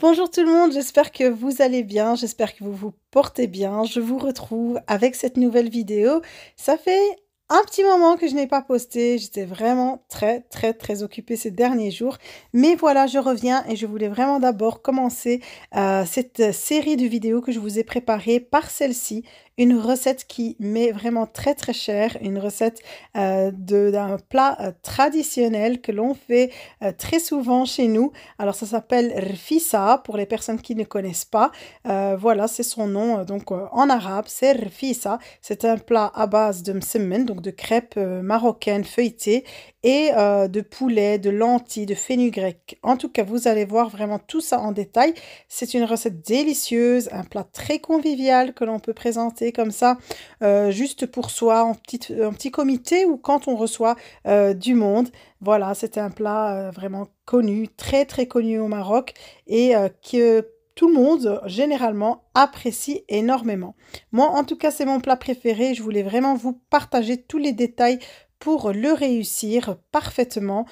Bonjour tout le monde, j'espère que vous allez bien, j'espère que vous vous portez bien. Je vous retrouve avec cette nouvelle vidéo. Ça fait un petit moment que je n'ai pas posté, j'étais vraiment très occupée ces derniers jours. Mais voilà, je reviens et je voulais vraiment d'abord commencer cette série de vidéos que je vous ai préparées par celle-ci. Une recette qui m'est vraiment très chère, une recette d'un plat traditionnel que l'on fait très souvent chez nous. Alors ça s'appelle rfissa pour les personnes qui ne connaissent pas. Voilà, c'est son nom en arabe, c'est rfissa. C'est un plat à base de msemen, donc de crêpes marocaines feuilletées et de poulet, de lentilles, de fenugrec. En tout cas, vous allez voir vraiment tout ça en détail. C'est une recette délicieuse, un plat très convivial que l'on peut présenter comme ça, juste pour soi, en petit comité ou quand on reçoit du monde. Voilà, c'était un plat vraiment connu, très connu au Maroc et que tout le monde, généralement, apprécie énormément. Moi, en tout cas, c'est mon plat préféré. Je voulais vraiment vous partager tous les détails pour le réussir parfaitement,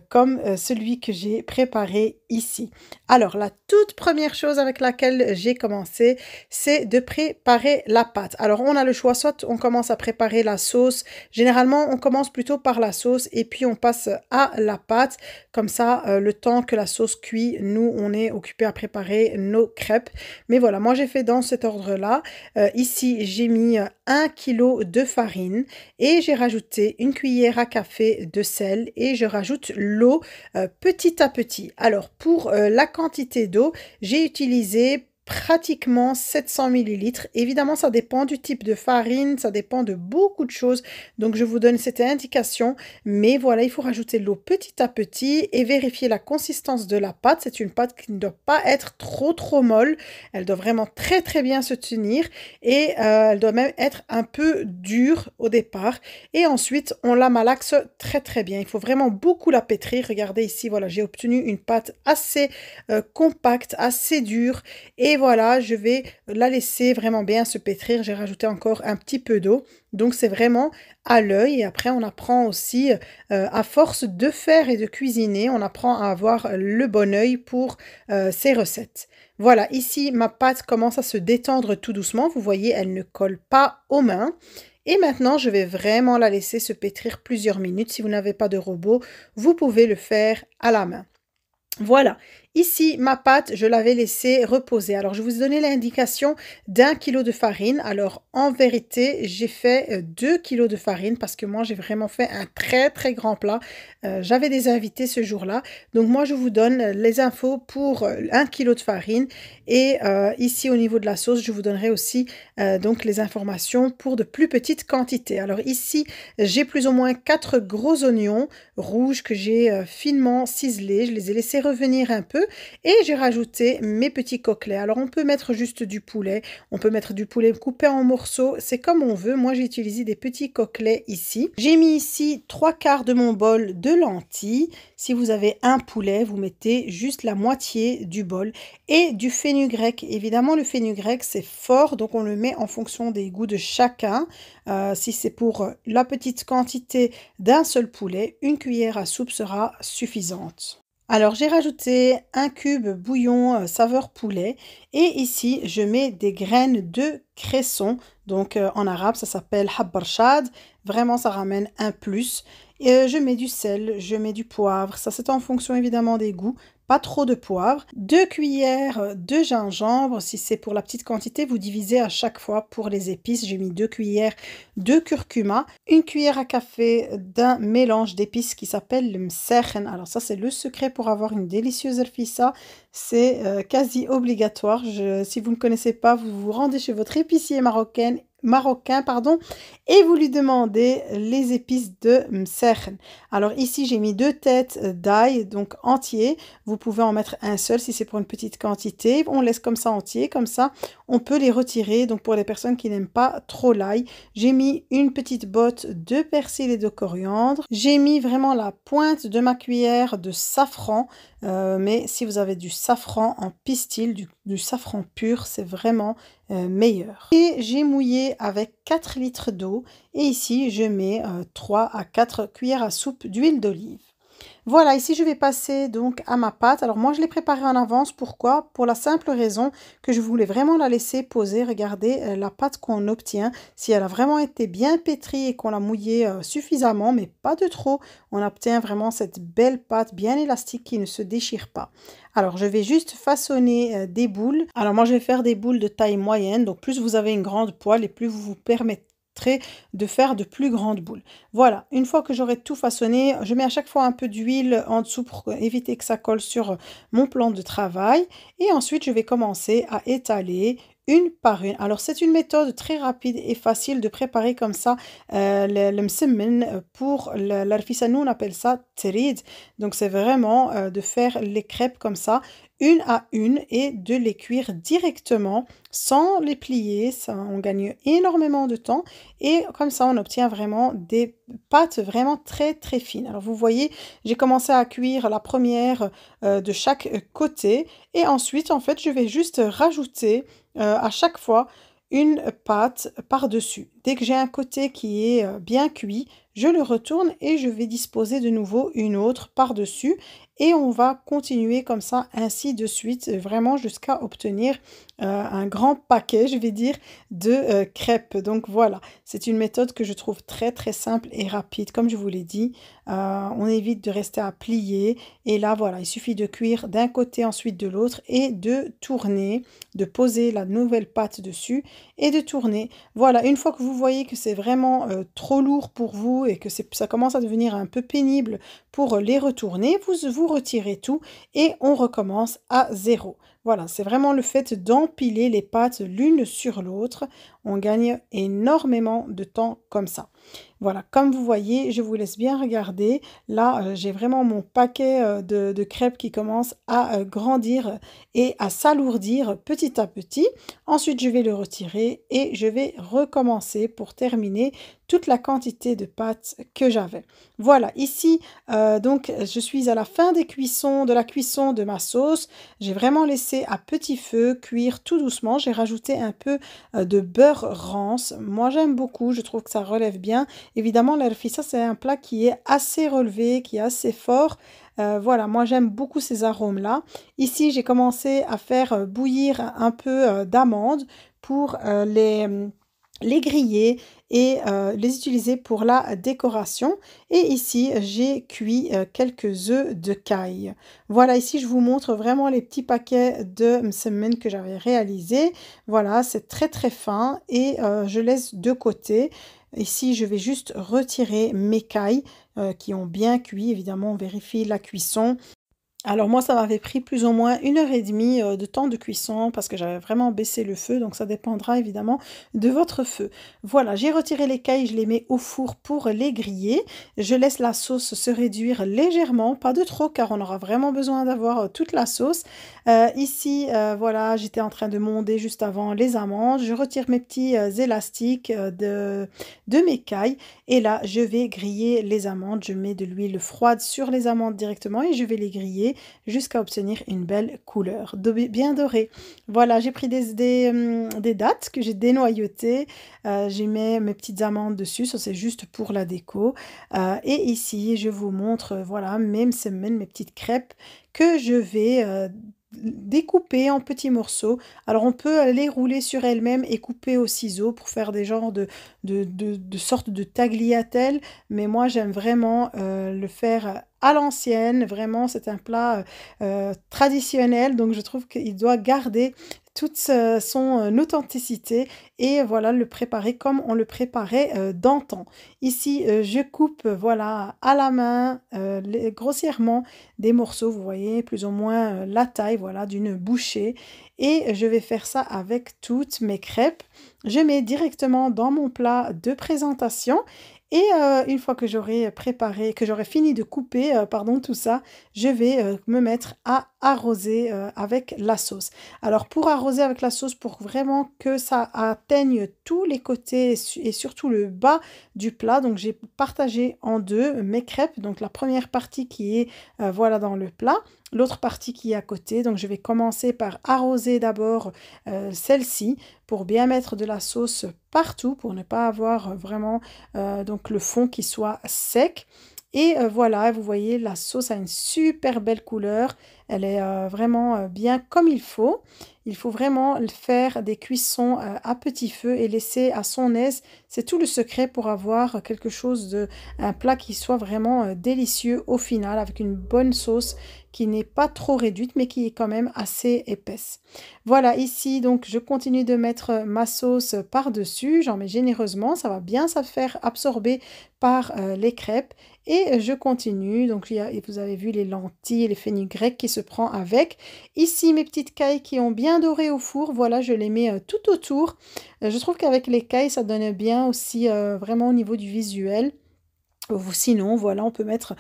comme celui que j'ai préparé ici. Alors, la toute première chose avec laquelle j'ai commencé, c'est de préparer la pâte. Alors, on a le choix, soit on commence à préparer la sauce. Généralement, on commence plutôt par la sauce et puis on passe à la pâte. Comme ça, le temps que la sauce cuit, nous, on est occupé à préparer nos crêpes. Mais voilà, moi, j'ai fait dans cet ordre-là. Ici, j'ai mis 1 kg de farine et j'ai rajouté une cuillère à café de sel et je rajoute l'eau petit à petit. Alors, pour la quantité d'eau, j'ai utilisé pratiquement 700 millilitres. Évidemment, ça dépend du type de farine, ça dépend de beaucoup de choses. Donc, je vous donne cette indication. Mais voilà, il faut rajouter l'eau petit à petit et vérifier la consistance de la pâte. C'est une pâte qui ne doit pas être trop molle. Elle doit vraiment très bien se tenir et elle doit même être un peu dure au départ. Et ensuite, on la malaxe très bien. Il faut vraiment beaucoup la pétrir. Regardez ici, voilà, j'ai obtenu une pâte assez compacte, assez dure. Et voilà, je vais la laisser vraiment bien se pétrir. J'ai rajouté encore un petit peu d'eau. Donc c'est vraiment à l'œil. Et après, on apprend aussi, à force de faire et de cuisiner, on apprend à avoir le bon œil pour ces recettes. Voilà, ici, ma pâte commence à se détendre tout doucement. Vous voyez, elle ne colle pas aux mains. Et maintenant, je vais vraiment la laisser se pétrir plusieurs minutes. Si vous n'avez pas de robot, vous pouvez le faire à la main. Voilà, ici ma pâte, je l'avais laissée reposer. Alors je vous ai donné l'indication d'1 kg de farine. Alors en vérité, j'ai fait 2 kg de farine parce que moi j'ai vraiment fait un très grand plat. J'avais des invités ce jour-là. Donc moi je vous donne les infos pour 1 kg de farine. Et ici au niveau de la sauce, je vous donnerai aussi donc les informations pour de plus petites quantités. Alors ici, j'ai plus ou moins 4 gros oignons rouges que j'ai finement ciselés. Je les ai laissés revenir un peu et j'ai rajouté mes petits coquelets. Alors on peut mettre juste du poulet, on peut mettre du poulet coupé en morceaux, c'est comme on veut. Moi j'ai utilisé des petits coquelets ici. J'ai mis ici 3/4 de mon bol de lentilles. Si vous avez un poulet, vous mettez juste la moitié du bol et du fenugrec. Évidemment le fenugrec c'est fort, donc on le met en fonction des goûts de chacun. Si c'est pour la petite quantité d'un seul poulet, une cuillère à soupe sera suffisante. Alors j'ai rajouté un cube bouillon saveur poulet et ici je mets des graines de cresson. Donc en arabe ça s'appelle habbarchad. Vraiment ça ramène un plus. Et, je mets du sel, je mets du poivre. Ça c'est en fonction évidemment des goûts. Pas trop de poivre. 2 cuillères de gingembre. Si c'est pour la petite quantité, vous divisez à chaque fois pour les épices. J'ai mis 2 cuillères de curcuma. Une cuillère à café d'un mélange d'épices qui s'appelle le msekhen. Alors ça c'est le secret pour avoir une délicieuse rfissa. C'est quasi obligatoire. Si vous ne connaissez pas, vous vous rendez chez votre épicier marocain, pardon, et vous lui demandez les épices de msekhen. Alors ici, j'ai mis 2 têtes d'ail, donc entier. Vous pouvez en mettre un seul si c'est pour une petite quantité. On laisse comme ça entier, comme ça, on peut les retirer. Donc pour les personnes qui n'aiment pas trop l'ail, j'ai mis une petite botte de persil et de coriandre. J'ai mis vraiment la pointe de ma cuillère de safran. Mais si vous avez du safran en pistil, du safran pur, c'est vraiment meilleur. Et j'ai mouillé avec 4 litres d'eau et ici je mets 3 à 4 cuillères à soupe d'huile d'olive. Voilà, ici je vais passer donc à ma pâte. Alors moi je l'ai préparée en avance, pourquoi? Pour la simple raison que je voulais vraiment la laisser poser. Regardez la pâte qu'on obtient. Si elle a vraiment été bien pétrie et qu'on l'a mouillée suffisamment, mais pas de trop, on obtient vraiment cette belle pâte bien élastique qui ne se déchire pas. Alors je vais juste façonner des boules. Alors moi je vais faire des boules de taille moyenne, donc plus vous avez une grande poêle et plus vous vous permettez de faire de plus grandes boules. Voilà, une fois que j'aurai tout façonné, je mets à chaque fois un peu d'huile en dessous pour éviter que ça colle sur mon plan de travail. Et ensuite, je vais commencer à étaler une par une. Alors, c'est une méthode très rapide et facile de préparer comme ça le msemen pour l'arfissa. Nous, on appelle ça trid. Donc, c'est vraiment de faire les crêpes comme ça, une à une, et de les cuire directement sans les plier. Ça, on gagne énormément de temps et comme ça, on obtient vraiment des pâtes vraiment très très fines. Alors, vous voyez, j'ai commencé à cuire la première de chaque côté et ensuite, en fait, je vais juste rajouter à chaque fois une pâte par-dessus. Dès que j'ai un côté qui est bien cuit, je le retourne et je vais disposer de nouveau une autre par-dessus et on va continuer comme ça ainsi de suite, vraiment jusqu'à obtenir un grand paquet, je vais dire, de crêpes. Donc voilà, c'est une méthode que je trouve très très simple et rapide. Comme je vous l'ai dit, on évite de rester à plier et là voilà, il suffit de cuire d'un côté ensuite de l'autre et de tourner, de poser la nouvelle pâte dessus et de tourner. Voilà, une fois que vous voyez que c'est vraiment trop lourd pour vous et que ça commence à devenir un peu pénible pour les retourner, vous retirez tout et on recommence à zéro. Voilà, c'est vraiment le fait d'empiler les pâtes l'une sur l'autre. On gagne énormément de temps comme ça. Voilà, comme vous voyez, je vous laisse bien regarder. Là, j'ai vraiment mon paquet de crêpes qui commence à grandir et à s'alourdir petit à petit. Ensuite, je vais le retirer et je vais recommencer pour terminer toute la quantité de pâtes que j'avais. Voilà, ici, donc, je suis à la fin de la cuisson de ma sauce. J'ai vraiment laissé à petit feu cuire tout doucement. J'ai rajouté un peu de beurre rance. Moi, j'aime beaucoup. Je trouve que ça relève bien. Évidemment, l'herfissa, c'est un plat qui est assez relevé, qui est assez fort. Voilà, moi, j'aime beaucoup ces arômes-là. Ici, j'ai commencé à faire bouillir un peu d'amandes pour les griller et les utiliser pour la décoration. Et ici, j'ai cuit quelques œufs de caille. Voilà, ici, je vous montre vraiment les petits paquets de msemen que j'avais réalisés. Voilà, c'est très très fin et je laisse de côté. Ici, je vais juste retirer mes cailles qui ont bien cuit. Évidemment, on vérifie la cuisson. Alors moi, ça m'avait pris plus ou moins 1 heure et demie de temps de cuisson parce que j'avais vraiment baissé le feu, donc ça dépendra évidemment de votre feu. Voilà, j'ai retiré les cailles, je les mets au four pour les griller. Je laisse la sauce se réduire légèrement, pas de trop car on aura vraiment besoin d'avoir toute la sauce. Ici, voilà, j'étais en train de monder juste avant les amandes. Je retire mes petits élastiques de mes cailles et là, je vais griller les amandes. Je mets de l'huile froide sur les amandes directement et je vais les griller jusqu'à obtenir une belle couleur bien dorée. Voilà, j'ai pris des dattes que j'ai dénoyautées. J'ai mis mes petites amandes dessus, ça c'est juste pour la déco. Et ici, je vous montre, voilà, mes petites crêpes que je vais découper en petits morceaux. Alors on peut les rouler sur elles-mêmes et couper au ciseau pour faire des genres de sortes de tagliatelles, mais moi j'aime vraiment le faire à l'ancienne. Vraiment, c'est un plat traditionnel, donc je trouve qu'il doit garder toute son authenticité et voilà, le préparer comme on le préparait d'antan. Ici, je coupe voilà, à la main, grossièrement, des morceaux, vous voyez, plus ou moins la taille voilà, d'une bouchée. Et je vais faire ça avec toutes mes crêpes. Je mets directement dans mon plat de présentation. Et une fois que j'aurai préparé, que j'aurai fini de couper, pardon, tout ça, je vais me mettre à arroser avec la sauce. Alors pour arroser avec la sauce, pour vraiment que ça atteigne tous les côtés et surtout le bas du plat, donc j'ai partagé en deux mes crêpes. Donc la première partie qui est voilà dans le plat, l'autre partie qui est à côté. Donc je vais commencer par arroser d'abord celle-ci pour bien mettre de la sauce partout, pour ne pas avoir vraiment donc le fond qui soit sec. Et voilà, vous voyez, la sauce a une super belle couleur. Elle est vraiment bien comme il faut. Il faut vraiment faire des cuissons à petit feu et laisser à son aise. C'est tout le secret pour avoir quelque chose un plat qui soit vraiment délicieux au final, avec une bonne sauce qui n'est pas trop réduite, mais qui est quand même assez épaisse. Voilà, ici, donc, je continue de mettre ma sauce par-dessus. J'en mets généreusement. Ça va bien se faire absorber par les crêpes. Et je continue. Donc, vous avez vu les lentilles et les fenugrec qui se prend avec. Ici, mes petites cailles qui ont bien doré au four. Voilà, je les mets tout autour. Je trouve qu'avec les cailles, ça donne bien aussi vraiment au niveau du visuel. Sinon, voilà, on peut mettre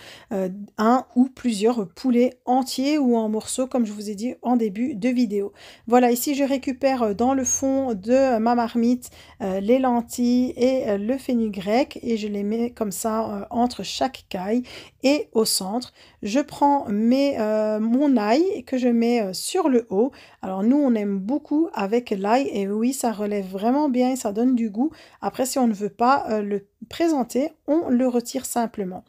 un ou plusieurs poulets entiers ou en morceaux, comme je vous ai dit en début de vidéo. Voilà, ici, je récupère dans le fond de ma marmite les lentilles et le fenugrec et je les mets comme ça entre chaque caille et au centre. Je prends mon ail que je mets sur le haut. Alors, nous, on aime beaucoup avec l'ail et oui, ça relève vraiment bien et ça donne du goût. Après, si on ne veut pas le présenter, on le retire simplement.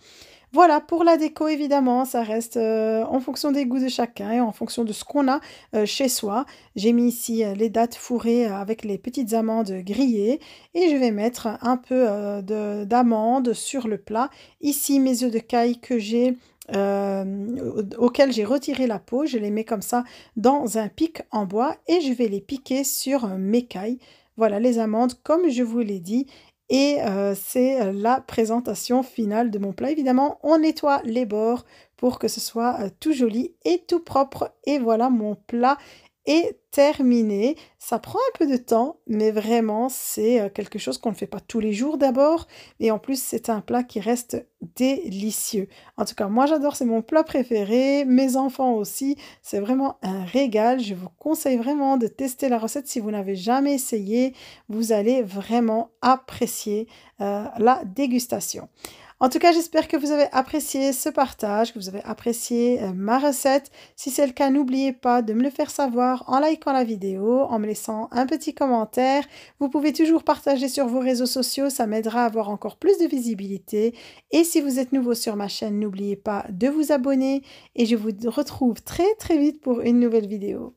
Voilà, pour la déco, évidemment, ça reste en fonction des goûts de chacun et en fonction de ce qu'on a chez soi. J'ai mis ici les dattes fourrées avec les petites amandes grillées et je vais mettre un peu d'amandes sur le plat. Ici, mes œufs de caille que j'ai auxquels j'ai retiré la peau, je les mets comme ça dans un pic en bois et je vais les piquer sur mes cailles. Voilà les amandes comme je vous l'ai dit et c'est la présentation finale de mon plat. Évidemment, on nettoie les bords pour que ce soit tout joli et tout propre. Et voilà, mon plat est terminé. Ça prend un peu de temps, mais vraiment, c'est quelque chose qu'on ne fait pas tous les jours d'abord. Et en plus, c'est un plat qui reste délicieux. En tout cas, moi, j'adore, c'est mon plat préféré. Mes enfants aussi. C'est vraiment un régal. Je vous conseille vraiment de tester la recette si vous n'avez jamais essayé. Vous allez vraiment apprécier la dégustation. En tout cas, j'espère que vous avez apprécié ce partage, que vous avez apprécié ma recette. Si c'est le cas, n'oubliez pas de me le faire savoir en likant la vidéo, en me laissant un petit commentaire. Vous pouvez toujours partager sur vos réseaux sociaux, ça m'aidera à avoir encore plus de visibilité. Et si vous êtes nouveau sur ma chaîne, n'oubliez pas de vous abonner et je vous retrouve très très vite pour une nouvelle vidéo.